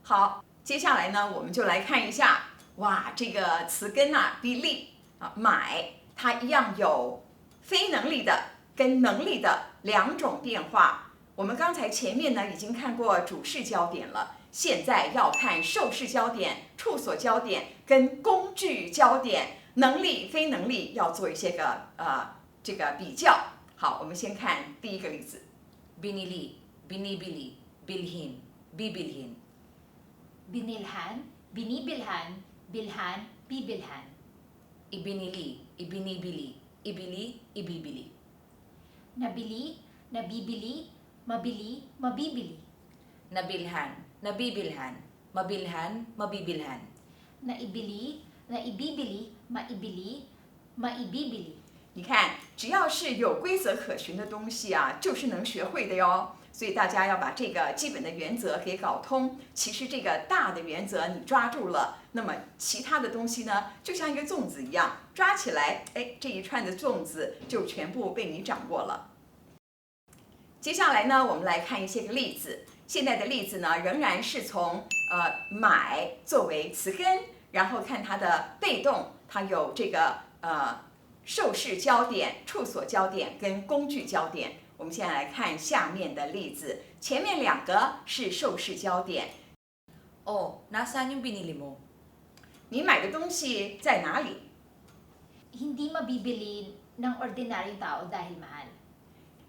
好，接下来呢，我们就来看一下，哇，这个词根啊，比例啊，买，它一样有非能力的跟能力的两种变化。我们刚才前面呢已经看过主事焦点了，现在要看受事焦点、处所焦点跟工具焦点，能力、非能力要做一些这个比较。好，我们先看第一个例子 binili, binibili, bilhin, bibilhin. Binilhan, binibilhan, bilhan, bibilhan. Ibinili, ibinibili, ibili, ibibili. Nabili, nabibili, mabili, mabibili. Nabilhan, nabibilhan, mabilhan, mabibilhan. Naibili, naibibili, maibili, maibibili. 你看，只要是有规则可循的东西啊，就是能学会的哟。所以大家要把这个基本的原则给搞通。其实这个大的原则你抓住了，那么其他的东西呢，就像一个粽子一样，抓起来，哎，这一串的粽子就全部被你掌握了。接下来呢，我们来看一些个例子。现在的例子呢，仍然是从买作为词根，然后看它的被动，它有这个受事焦点、处所焦点跟工具焦点。我们现在来看下面的例子，前面两个是受事焦点。Oh, nasaan yung binili mo? 你买的东西在哪里？ Hindi mabibili ng ordinaryong tao dahil mahal.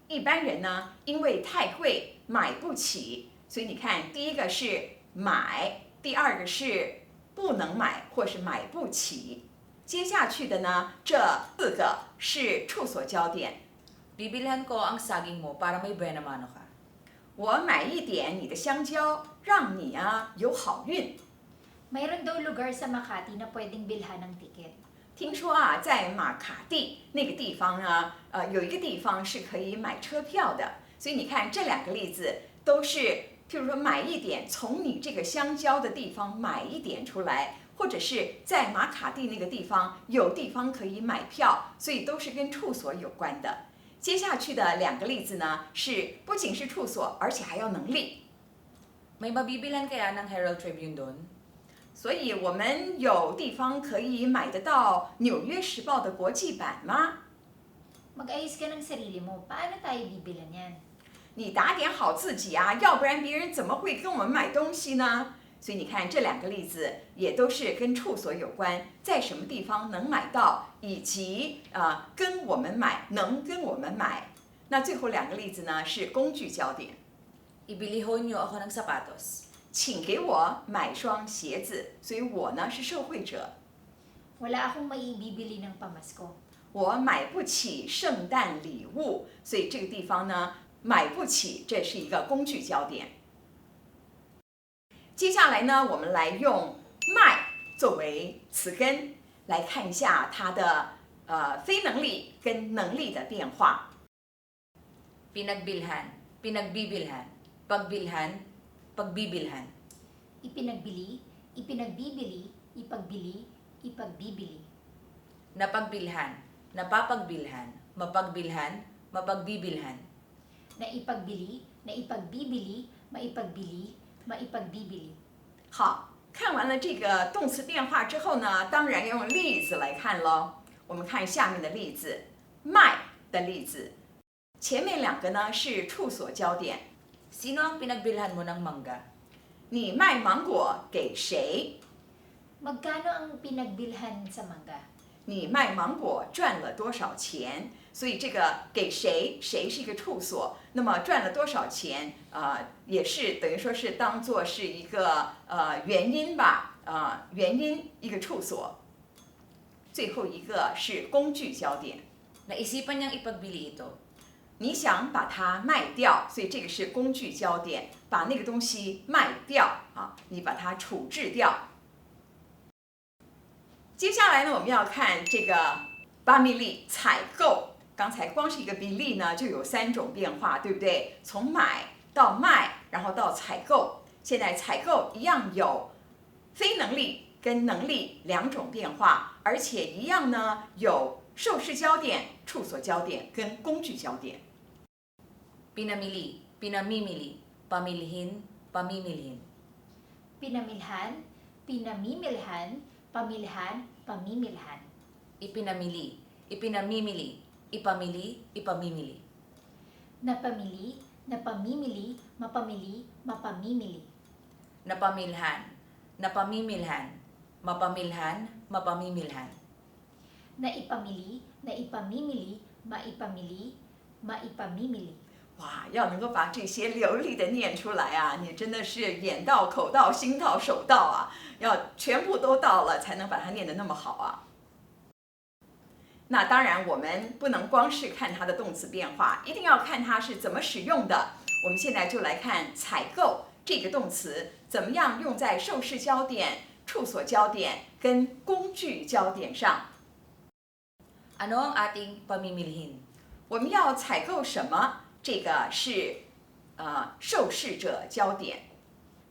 一般人呢，因为太贵买不起，所以你看，第一个是买，第二个是不能买或是买不起。接下去的呢，这四个是处所焦点。 Bibilhan ko ang saging mo para may buena mano ka. 我买一点你的香蕉，让你啊有好运。 Mayroon daw lugar sa Makati na pwedeng bilhan ng tiket. 听说啊，在马卡蒂那个地方呢，有一个地方是可以买车票的。所以你看这两个例子都是，譬如说买一点，从你这个香蕉的地方买一点出来，或者是在马卡蒂那个地方有地方可以买票，所以都是跟处所有关的。接下去的两个例子呢，是不仅是处所，而且还要能力。 May mabibilhan kaya ng Herald Tribune doon? 所以我们有地方可以买得到《纽约时报》的国际版吗？ Mag-ayos ka ng sarili mo. Paano tayo bibilan yan? 你打点好自己啊，要不然别人怎么会跟我们买东西呢？所以你看这两个例子也都是跟处所有关，在什么地方能买到，以及跟我们买，能跟我们买。那最后两个例子呢是工具焦点， Ibilihon niyo ako ng sapatos. 请给我买双鞋子，所以我呢是受惠者， Wala akong maibibili ng pamasko. 我买不起圣诞礼物，所以这个地方呢买不起，这是一个工具焦点。接下来呢，我们来用卖作为词根，来看一下它的非能力跟能力的变化。 Pinagbilhan, pinagbibilhan, pagbilhan, pagbibilhan. Ipinagbili, ipinagbibili, ipagbili, ipagbibili. Napagbilhan, napapagbilhan, mapagbilhan, mapagbibilhan. Naipagbili, naipagbibili, maipagbili, maipagbibili. 好，看完了这个动词变化之后呢，当然要用例子来看咯。我们看下面的例子，卖的例子，前面两个呢是处所焦点。 Sino ang pinagbilhan mo ng mangga? 你卖芒果给谁？ Magkano ang pinagbilhan sa mangga? 你卖芒果赚了多少钱？所以这个给谁，谁是一个处所，那么赚了多少钱，也是等于说是当做是一个原因吧，原因一个处所。最后一个是工具焦点， Naisipan niyang ipagbili ito. 你想把它卖掉，所以这个是工具焦点，把那个东西卖掉啊，你把它处置掉。接下来呢，我们要看这个巴米利采购。刚才光是一个比例呢，就有3种变化，对不对？从买到卖，然后到采购。现在采购一样有非能力跟能力2种变化，而且一样呢有受事焦点、处所焦点跟工具焦点。 Pinamili, pinamimili, pamilhin, pamimilhin. pinamilhan, pinamimilhan, pamilhan, pamimilhan. Ipinamili, ipinamimili, ipamili, ipamimili. Napamili, napamimili, mapamili, mapamimili. Napamilhan, napamimilhan, mapamilhan, mapamimilhan. Naipamili, naipamimili, maipamili, maipamimili. 哇，要能够把这些流利的念出来啊，你真的是眼到、口到、心到、手到啊，要全部都到了才能把它念得那么好啊。那当然，我们不能光是看它的动词变化，一定要看它是怎么使用的。我们现在就来看采购这个动词怎么样用在受事焦点、处所焦点跟工具焦点上。Ano ang ating pamimilhin? 我们要采购什么？这个是受事者焦点。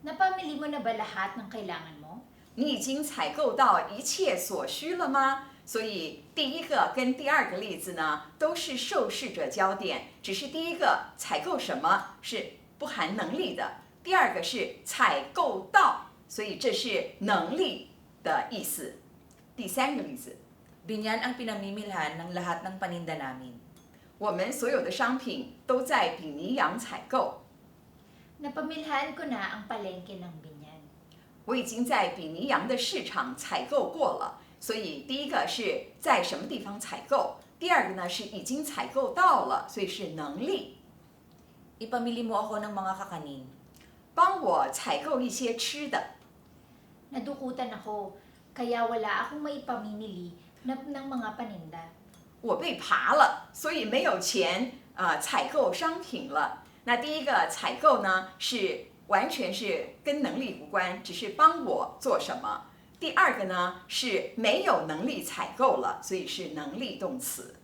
Napamili mo na ba lahat ng kailangan mo? 你已经采购到一切所需了吗？所以第一个跟第二个例子呢，都是受事者焦点，只是第一个采购什么是不含能力的，第二个是采购到，所以这是能力的意思。第三个例子， Binyan ang pinamimilhan ng lahat ng paninda namin. 我们所有的商品都在比尼洋采购。 Napamilhan ko na ang palengke ng Binyan. 我已经在比尼洋的市场采购过了，所以第一个是在什么地方采购，第二个呢是已经采购到了，所以是能力。 Ipamili mo ako ng mga kakanin. 帮我采购一些吃的。 Nadukutan ako, kaya wala akong maipamimili ng mga paninda. 我被扒了，所以没有钱采购商品了。那第一个采购呢是完全是跟能力无关，只是帮我做什么。第二个呢是没有能力采购了，所以是能力动词。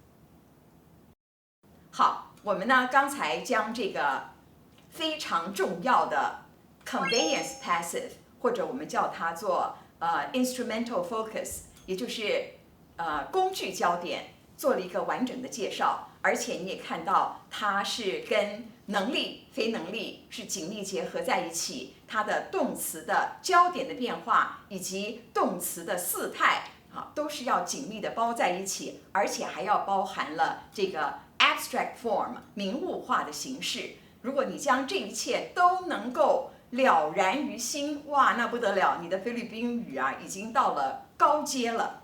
好，我们呢刚才将这个非常重要的 conveyance passive， 或者我们叫它做instrumental focus， 也就是工具焦点，做了一个完整的介绍。而且你也看到它是跟能力、非能力是紧密结合在一起，它的动词的焦点的变化以及动词的四态都是要紧密的包在一起，而且还要包含了这个 abstract form 名物化的形式。如果你将这一切都能够了然于心，哇，那不得了，你的菲律宾语已经到了高阶了。